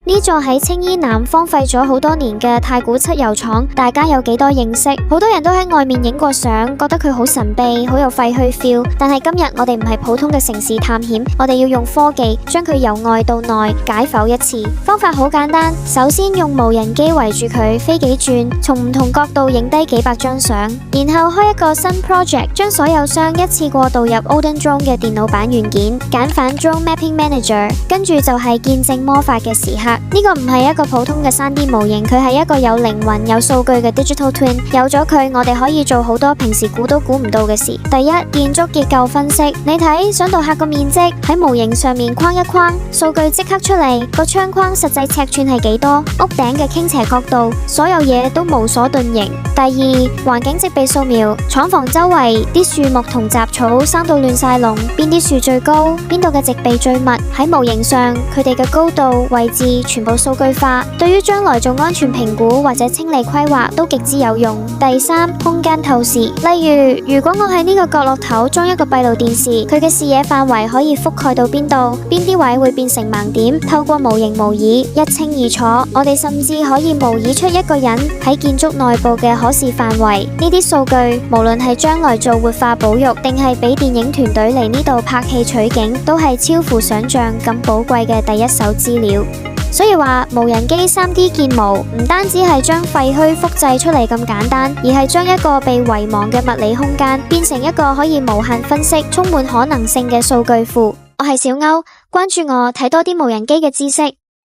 呢座喺青衣南荒廢咗好多年嘅太古漆油廠，大家有幾多認識？好多人都喺外面影過相，覺得佢好神秘，好有廢墟 feel。但係今日我哋唔係普通嘅城市探險，我哋要用科技將佢由外到內解剖一次。方法好簡單，首先用無人機圍住佢飛幾轉，從唔同角度影低幾百張相，然後開一個新 project，將所有相一次過導入 Odin Drone 嘅電腦版軟件，揀返 Drone Mapping Manager， 跟住就係見證魔法嘅時刻。呢個唔係一個普通嘅 3D 模型，佢係一個有靈魂、有數據嘅 Digital Twin。有咗佢，我哋可以做好多平時估都估唔到嘅事。第一，建築結構分析。你睇，想到客個面積喺模型上面框一框，數據即刻出嚟。個窗框實際尺寸係幾多？屋頂嘅傾斜角度，所有嘢都無所遁形。第二，環境植被掃描。廠房周圍啲樹木同雜草生到亂晒龍，邊啲樹最高？邊度嘅植被最密？喺模型上，佢哋嘅高度、位置全部數據化，對於將來做安全評估或者清理規劃都極之有用。第三，空間透視。例如果我喺呢個角落頭裝一個閉路電視，佢嘅視野範圍可以覆蓋到邊度？邊啲位會變成盲點？透過模型模擬，一清二楚。我哋甚至可以模擬出一個人喺建築內部嘅可視範圍。呢啲數據無論係將來做活化保育，定係俾電影團隊嚟呢度拍戲取景，都係超乎想象咁寶貴嘅第一手資料。所以話無人機 3D 建模唔單止係將廢墟複製出嚟咁簡單，而係將一個被遺忘嘅物理空間變成一個可以無限分析、充滿可能性嘅數據庫。我係小歐，關注我睇多啲無人機嘅知識。